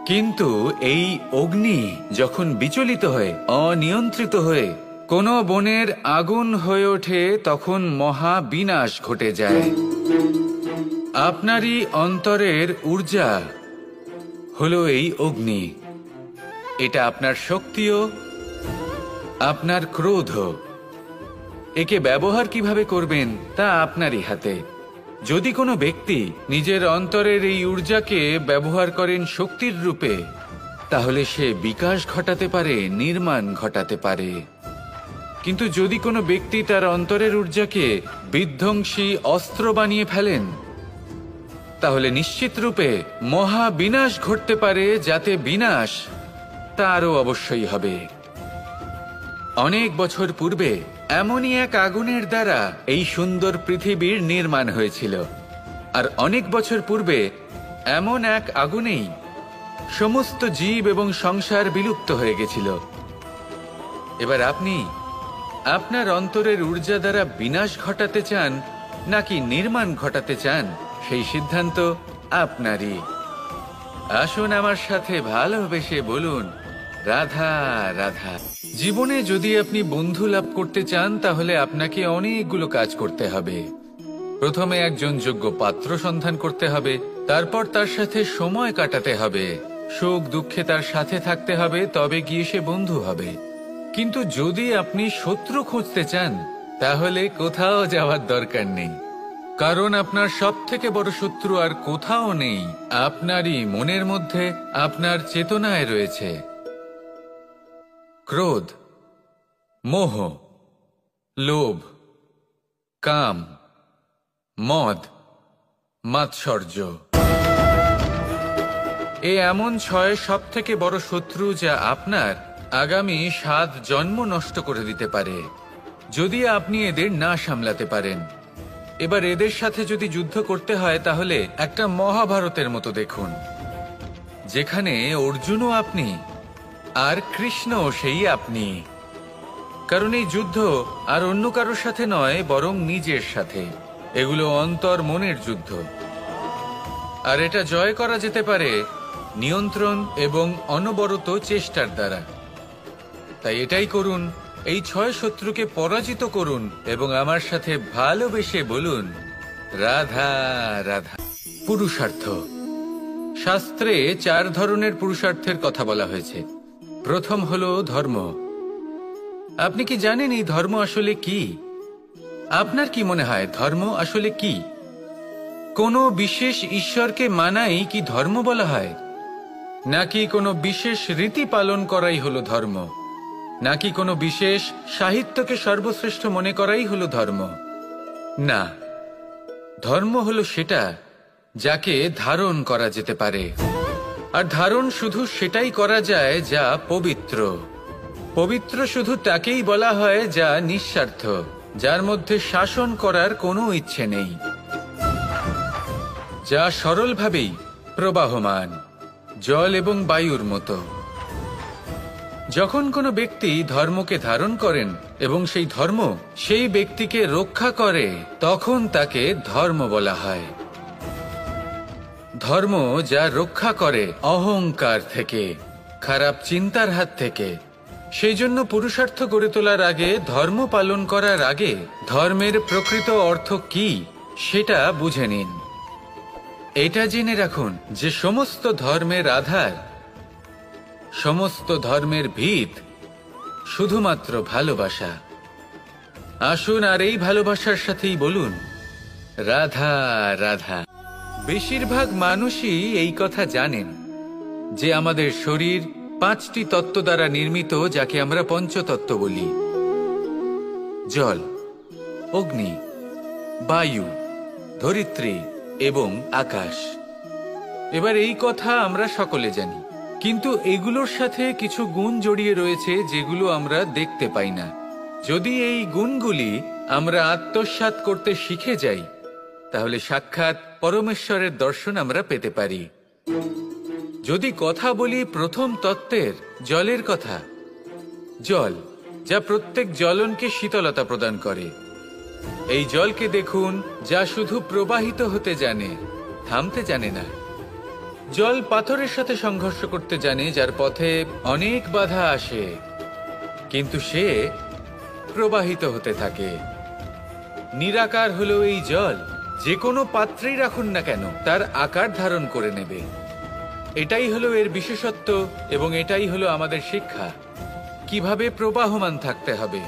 কিন্তু এই অগ্নি যখন বিচলিত হয়ে, অনিয়ন্ত্রিত হয়ে কোনো বনের আগুন হয়ে ওঠে তখন মহা বিনাশ ঘটে যায়। আপনারই অন্তরের ঊর্জা হলো এই অগ্নি। এটা আপনার শক্তিও, আপনার ক্রোধও। একে ব্যবহার কিভাবে করবেন তা আপনারই হাতে। যদি কোনো ব্যক্তি নিজের অন্তরের এই ঊর্জাকে ব্যবহার করেন শক্তির রূপে, তাহলে সে বিকাশ ঘটাতে পারে, নির্মাণ ঘটাতে পারে। কিন্তু যদি কোনো ব্যক্তি তার অন্তরের ঊর্জাকে বিধ্বংসী অস্ত্র বানিয়ে ফেলেন, তাহলে নিশ্চিত রূপে মহা বিনাশ ঘটতে পারে, যাতে বিনাশ তারও অবশ্যই হবে। অনেক বছর পূর্বে এমনই এক আগুনের দ্বারা এই সুন্দর পৃথিবীর নির্মাণ হয়েছিল, আর অনেক বছর পূর্বে এমন এক আগুনেই সমস্ত জীব এবং সংসার বিলুপ্ত হয়ে গেছিল। এবার আপনি আপনার অন্তরের ঊর্জা দ্বারা বিনাশ ঘটাতে চান নাকি নির্মাণ ঘটাতে চান, সেই সিদ্ধান্ত আপনারই। আসুন আমার সাথে ভালোবেসে বলুন, রাধা রাধা। জীবনে যদি আপনি বন্ধু লাভ করতে চান তাহলে আপনাকে অনেকগুলো কাজ করতে হবে। প্রথমে একজন যোগ্য পাত্র সন্ধান করতে হবে, তারপর তার সাথে সময় কাটাতে হবে, সুখ দুঃখে তার সাথে থাকতে হবে, তবে গিয়ে সে বন্ধু হবে। কিন্তু যদি আপনি শত্রু খুঁজতে চান তাহলে কোথাও যাওয়ার দরকার নেই, কারণ আপনার সব থেকে বড় শত্রু আর কোথাও নেই, আপনারই মনের মধ্যে, আপনার চেতনায় রয়েছে। ক্রোধ, মোহ, লোভ, কাম, মদ, মাৎসর্য, এ এমন 6 সব থেকে বড় শত্রু যা আপনার আগামী 7 জন্ম নষ্ট করে দিতে পারে যদি আপনি এদের না সামলাতে পারেন। এবার এদের সাথে যদি যুদ্ধ করতে হয় তাহলে একটা মহাভারতের মতো দেখুন, যেখানে অর্জুনও আপনি আর কৃষ্ণও সেই আপনি। কারণ এই যুদ্ধ আর অন্য কারোর সাথে নয়, বরং নিজের সাথে। এগুলো অন্তর মনের যুদ্ধ, আর এটা জয় করা যেতে পারে নিয়ন্ত্রণ এবং অনবরত চেষ্টার দ্বারা। তাই এটাই করুন, এই 6 শত্রুকে পরাজিত করুন এবং আমার সাথে ভালোবেসে বলুন, রাধা রাধা। পুরুষার্থ। শাস্ত্রে 4 ধরনের পুরুষার্থের কথা বলা হয়েছে। প্রথম হলো ধর্ম। আপনি কি জানেন এই ধর্ম আসলে কি? আপনার কি মনে হয় ধর্ম আসলে কি? কোনো বিশেষ ঈশ্বরকে মানাই কি ধর্ম বলা হয়? নাকি কোনো বিশেষ রীতি পালন করাই হলো ধর্ম? নাকি কোনো বিশেষ সাহিত্যকে সর্বশ্রেষ্ঠ মনে করাই হলো ধর্ম? না, ধর্ম হলো সেটা যাকে ধারণ করা যেতে পারে। আর ধারণ শুধু সেটাই করা যায় যা পবিত্র। পবিত্র শুধু তাকেই বলা হয় যা নিঃস্বার্থ, যার মধ্যে শাসন করার কোনো ইচ্ছে নেই, যা সরলভাবেই প্রবাহমান, জল এবং বায়ুর মতো। যখন কোনো ব্যক্তি ধর্মকে ধারণ করেন এবং সেই ধর্ম সেই ব্যক্তিকে রক্ষা করে, তখন তাকে ধর্ম বলা হয়। ধর্ম যা রক্ষা করে অহংকার থেকে, খারাপ চিন্তার হাত থেকে। সেই জন্য পুরুষার্থ গড়ে তোলার আগে, ধর্ম পালন করার আগে, ধর্মের প্রকৃত অর্থ কি সেটা বুঝে নিন। এটা জেনে রাখুন যে সমস্ত ধর্মের আধার, সমস্ত ধর্মের ভিত শুধুমাত্র ভালোবাসা। আসুন আর এই ভালোবাসার সাথেই বলুন, রাধা রাধা। বেশিরভাগ মানুষই এই কথা জানেন যে আমাদের শরীর 5টি তত্ত্ব দ্বারা নির্মিত, যাকে আমরা পঞ্চতত্ত্ব বলি। জল, অগ্নি, বায়ু, ধরিত্রী এবং আকাশ। এবার এই কথা আমরা সকলে জানি, কিন্তু এগুলোর সাথে কিছু গুণ জড়িয়ে রয়েছে যেগুলো আমরা দেখতে পাই না। যদি এই গুণগুলি আমরা আত্মসাৎ করতে শিখে যাই, তাহলে সাক্ষাৎ পরমেশ্বরের দর্শন আমরা পেতে পারি। যদি কথা বলি প্রথম তত্ত্বের, জলের কথা, জল যা প্রত্যেক জ্বলনকে শীতলতা প্রদান করে। এই জলকে দেখুন, যা শুধু প্রবাহিত হতে জানে, থামতে জানে না। জল পাথরের সাথে সংঘর্ষ করতে জানে, যার পথে অনেক বাধা আসে, কিন্তু সে প্রবাহিত হতে থাকে। নিরাকার হলো এই জল, যে কোনো পাত্রেই রাখুন না কেন তার আকার ধারণ করে নেবে। এটাই হলো এর বিশেষত্ব এবং এটাই হলো আমাদের শিক্ষা। কিভাবে প্রবাহমান থাকতে হবে,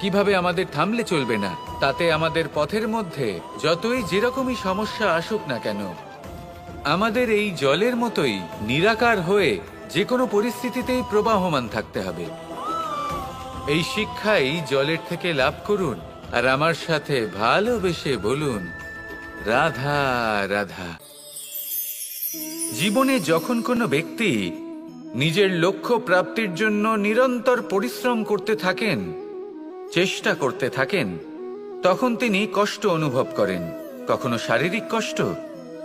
কিভাবে আমাদের থামলে চলবে না, তাতে আমাদের পথের মধ্যে যতই যেরকমই সমস্যা আসুক না কেন, আমাদের এই জলের মতোই নিরাকার হয়ে যে কোনো পরিস্থিতিতেই প্রবাহমান থাকতে হবে। এই শিক্ষাই জলের থেকে লাভ করুন আর আমার সাথে ভালোবেসে বলুন, রাধা রাধা। জীবনে যখন কোনো ব্যক্তি নিজের লক্ষ্য প্রাপ্তির জন্য নিরন্তর পরিশ্রম করতে থাকেন, চেষ্টা করতে থাকেন, তখন তিনি কষ্ট অনুভব করেন। কখনো শারীরিক কষ্ট,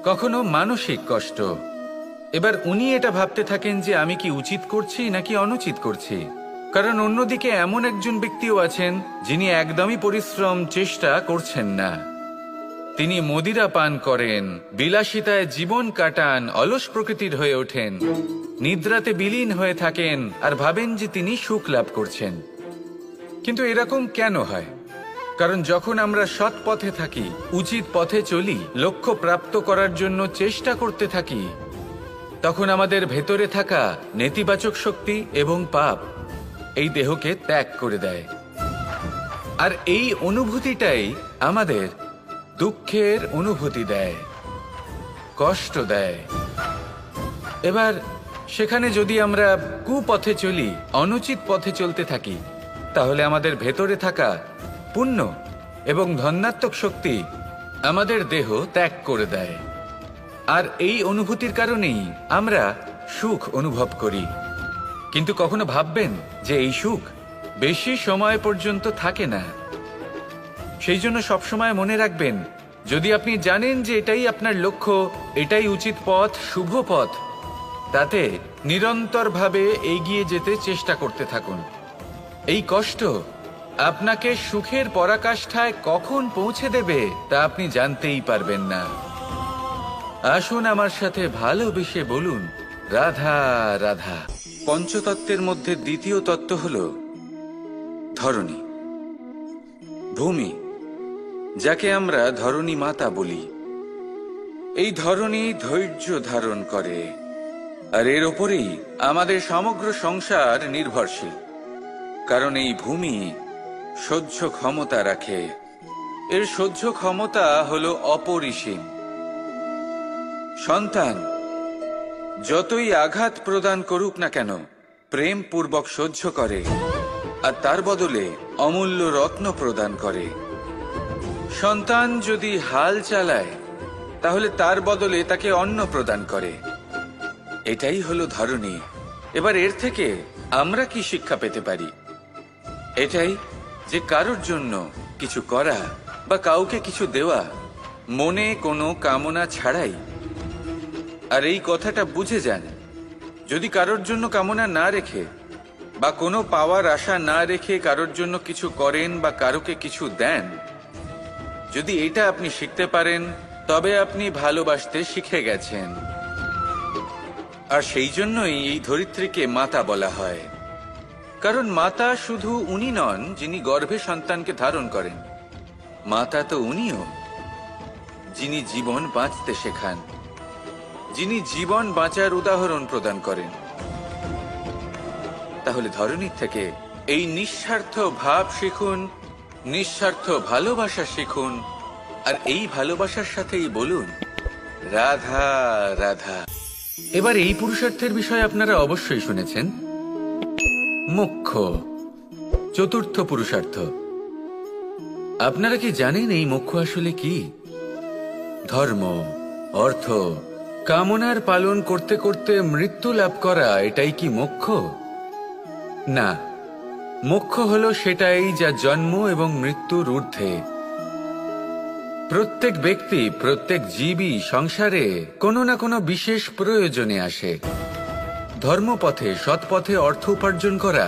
কখনো মানসিক কষ্ট। এবার উনি এটা ভাবতে থাকেন যে আমি কি উচিত করছি নাকি অনুচিত করছি। কারণ অন্যদিকে এমন একজন ব্যক্তিও আছেন যিনি একদমই পরিশ্রম চেষ্টা করছেন না। তিনি মদিরা পান করেন, বিলাসিতায় জীবন কাটান, অলস প্রকৃতির হয়ে ওঠেন, নিদ্রাতে বিলীন হয়ে থাকেন আর ভাবেন যে তিনি সুখ লাভ করছেন। কিন্তু এরকম কেন হয়? কারণ যখন আমরা সৎ পথে থাকি, উচিত পথে চলি, লক্ষ্য প্রাপ্ত করার জন্য চেষ্টা করতে থাকি, তখন আমাদের ভেতরে থাকা নেতিবাচক শক্তি এবং পাপ এই দেহকে ত্যাগ করে দেয়। আর এই অনুভূতিটাই আমাদের দুঃখের অনুভূতি দেয়, কষ্ট দেয়। এবার সেখানে যদি আমরা কুপথে চলি, অনুচিত পথে চলতে থাকি, তাহলে আমাদের ভেতরে থাকা পুণ্য এবং ধনাত্মক শক্তি আমাদের দেহ ত্যাগ করে দেয়। আর এই অনুভূতির কারণেই আমরা সুখ অনুভব করি। কিন্তু কখনো ভাববেন যে এই সুখ বেশি সময় পর্যন্ত থাকে না। সেই জন্য সবসময় মনে রাখবেন, যদি আপনি জানেন যে এটাই আপনার লক্ষ্য, এটাই উচিত পথ, শুভ পথ, তাতে নিরন্তরভাবে এগিয়ে যেতে চেষ্টা করতে থাকুন। এই কষ্ট আপনাকে সুখের পরাকাষ্ঠায় কখন পৌঁছে দেবে তা আপনি জানতেই পারবেন না। আসুন আমার সাথে ভালোবেসে বলুন, রাধা রাধা। পঞ্চতত্ত্বের মধ্যে দ্বিতীয় তত্ত্ব হল ধরণী, ভূমি, যাকে আমরা ধরণী মাতা বলি। এই ধরণী ধৈর্য ধারণ করে, আর এর ওপরেই আমাদের সমগ্র সংসার নির্ভরশীল। কারণ এই ভূমি সহ্য ক্ষমতা রাখে, এর সহ্য ক্ষমতা হলো অপরিসীম। সন্তান যতই আঘাত প্রদান করুক না কেন, প্রেম পূর্বক সহ্য করে, আর তার বদলে অমূল্য রত্ন প্রদান করে। সন্তান যদি হাল চালায়, তাহলে তার বদলে তাকে অন্ন প্রদান করে। এটাই হলো ধরণী। এবার এর থেকে আমরা কি শিক্ষা পেতে পারি? এটাই যে কারোর জন্য কিছু করা বা কাউকে কিছু দেওয়া মনে কোনো কামনা ছাড়াই। আর এই কথাটা বুঝে যান, যদি কারোর জন্য কামনা না রেখে বা কোনো পাওয়ার আশা না রেখে কারোর জন্য কিছু করেন বা কারোকে কিছু দেন, যদি এটা আপনি শিখতে পারেন, তবে আপনি ভালোবাসতে শিখে গেছেন। আর সেই জন্যই এই ধরিত্রীকে মাতা বলা হয়। কারণ মাতা শুধু উনি নন যিনি গর্ভে সন্তানকে ধারণ করেন, মাতা তো উনিও যিনি জীবন বাঁচতে শেখান, যিনি জীবন বাঁচার উদাহরণ প্রদান করেন। তাহলে ধরণীর থেকে এই নিঃস্বার্থ ভাব শিখুন, নিঃস্বার্থ ভালোবাসা শিখুন, আর এই ভালোবাসার সাথেই বলুন, রাধা রাধা। এবার এই পুরুষার্থের বিষয়ে আপনারা অবশ্যই শুনেছেন, মোক্ষ, চতুর্থ পুরুষার্থ। আপনারা কি জানেন এই মোক্ষ আসলে কি? ধর্ম, অর্থ, কামনার পালন করতে করতে মৃত্যু লাভ করা, এটাই কি মোক্ষ? না, মোক্ষ হলো সেটাই যা জন্ম এবং মৃত্যুর ঊর্ধ্বে। প্রত্যেক ব্যক্তি, প্রত্যেক জীবই সংসারে কোনো না কোনো বিশেষ প্রয়োজনে আসে। ধর্মপথে, সৎপথে অর্থ উপার্জন করা,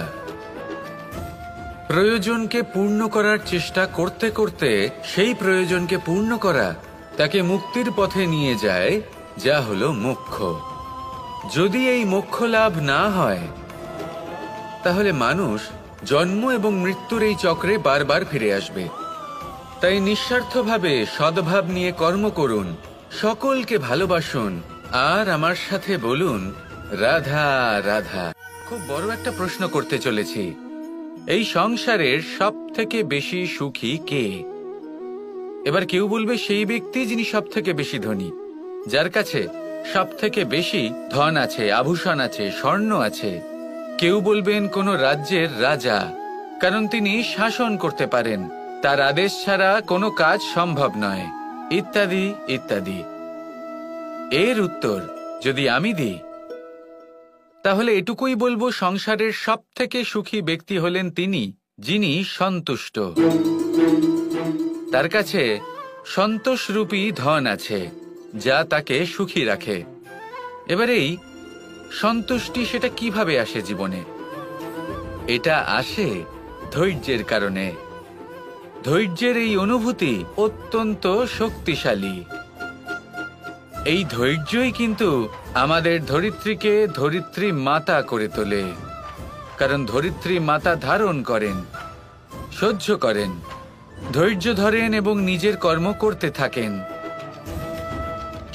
প্রয়োজনকে পূর্ণ করার চেষ্টা করতে করতে সেই প্রয়োজনকে পূর্ণ করা তাকে মুক্তির পথে নিয়ে যায়, যা হলো মোক্ষ। যদি এই মোক্ষ লাভ না হয়, তাহলে মানুষ জন্ম এবং মৃত্যুর এই চক্রে বারবার ফিরে আসবে। তাই নিঃস্বার্থভাবে সদ্ভাব নিয়ে কর্ম করুন, সকলকে ভালোবাসুন, আর আমার সাথে বলুন, রাধা রাধা। খুব বড় একটা প্রশ্ন করতে চলেছি, এই সংসারের সব থেকে বেশি সুখী কে? এবার কেউ বলবে সেই ব্যক্তি যিনি সব থেকে বেশি ধনী, যার কাছে সব থেকে বেশি ধন আছে, আভূষণ আছে, স্বর্ণ আছে। কেউ বলবেন কোন রাজ্যের রাজা, কারণ তিনি শাসন করতে পারেন, তার আদেশ ছাড়া কোনো কাজ সম্ভব নয়, ইত্যাদি ইত্যাদি। এর উত্তর যদি আমি দিই, তাহলে এটুকুই বলবো, সংসারের সব থেকে সুখী ব্যক্তি হলেন তিনি যিনি সন্তুষ্ট। তার কাছে সন্তোষরূপী ধন আছে, যা তাকে সুখী রাখে। এবার এই সন্তুষ্টি, সেটা কিভাবে আসে জীবনে? এটা আসে ধৈর্যের কারণে। ধৈর্যের এই অনুভূতি অত্যন্ত শক্তিশালী। এই ধৈর্যই কিন্তু আমাদের ধরিত্রীকে ধরিত্রী মাতা করে তোলে। কারণ ধরিত্রী মাতা ধারণ করেন, সহ্য করেন, ধৈর্য ধরেন এবং নিজের কর্ম করতে থাকেন।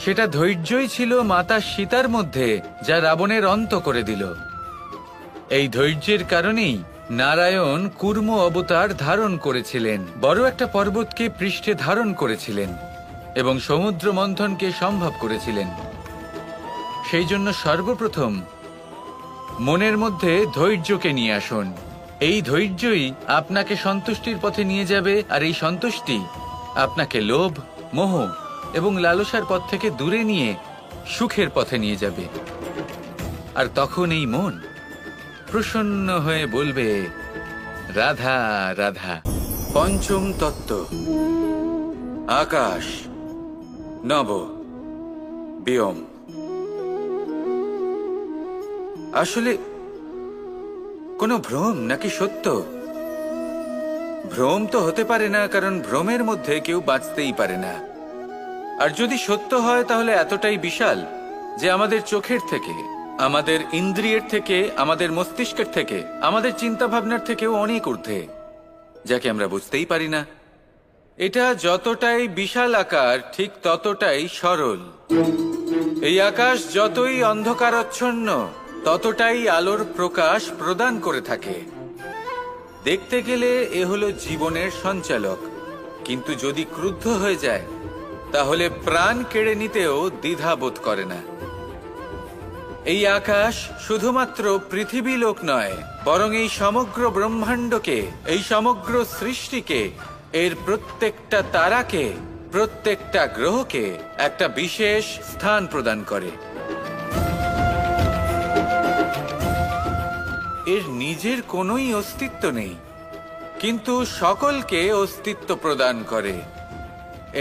সেটা ধৈর্যই ছিল মাতা সীতার মধ্যে, যা রাবণের অন্ত করে দিল। এই ধৈর্যের কারণেই নারায়ণ কুর্ম অবতার ধারণ করেছিলেন, বড় একটা পর্বতকে পৃষ্ঠে ধারণ করেছিলেন এবং সমুদ্র মন্থনকে সম্ভব করেছিলেন। সেই জন্য সর্বপ্রথম মনের মধ্যে ধৈর্যকে নিয়ে আসুন। এই ধৈর্যই আপনাকে সন্তুষ্টির পথে নিয়ে যাবে, আর এই সন্তুষ্টি আপনাকে লোভ, মোহ এবং লালসার পথ থেকে দূরে নিয়ে সুখের পথে নিয়ে যাবে। আর তখন এই মন প্রসন্ন হয়ে বলবে, রাধা রাধা। পঞ্চম তত্ত্ব, আকাশ, নব, ব্যোম। আসলে কোনো ভ্রম নাকি সত্য? ভ্রম তো হতে পারে না, কারণ ভ্রমের মধ্যে কেউ বাঁচতেই পারে না। আর যদি সত্য হয় তাহলে এতটাই বিশাল যে আমাদের চোখের থেকে, আমাদের ইন্দ্রিয়ের থেকে, আমাদের মস্তিষ্কের থেকে, আমাদের চিন্তা ভাবনার থেকেও অনেক ঊর্ধ্বে, যাকে আমরা বুঝতেই পারি না। এটা যতটাই বিশাল আকার ঠিক ততটাই সরল। এই আকাশ যতই অন্ধকারাচ্ছন্ন ততটাই আলোর প্রকাশ প্রদান করে থাকে। দেখতে গেলে এ হলো জীবনের সঞ্চালক, কিন্তু যদি ক্রুদ্ধ হয়ে যায় তাহলে প্রাণ কেড়ে নিতেও দ্বিধাবোধ করে না। এই আকাশ শুধুমাত্র পৃথিবী লোক নয়, বরং এই সমগ্র ব্রহ্মাণ্ডকে, এই সমগ্র সৃষ্টিকে, এর প্রত্যেকটা তারাকে, প্রত্যেকটা গ্রহকে একটা বিশেষ স্থান প্রদান করে। এর নিজের কোনোই অস্তিত্ব নেই, কিন্তু সকলকে অস্তিত্ব প্রদান করে।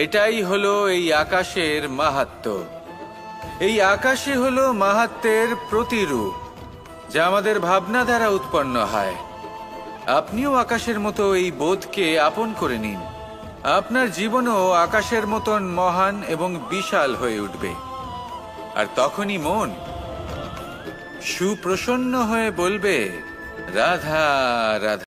এটাই হলো এই আকাশের মাহাত্ম্য। এই আকাশই হলো মাহাত্ম্যের প্রতিরূপ, যা আমাদের ভাবনা দ্বারা উৎপন্ন হয়। আপনিও আকাশের মতো এই বোধকে আপন করে নিন। আপনার জীবনও আকাশের মতন মহান এবং বিশাল হয়ে উঠবে। আর তখনই মন সুপ্রসন্ন হয়ে বলবে, রাধা রাধা।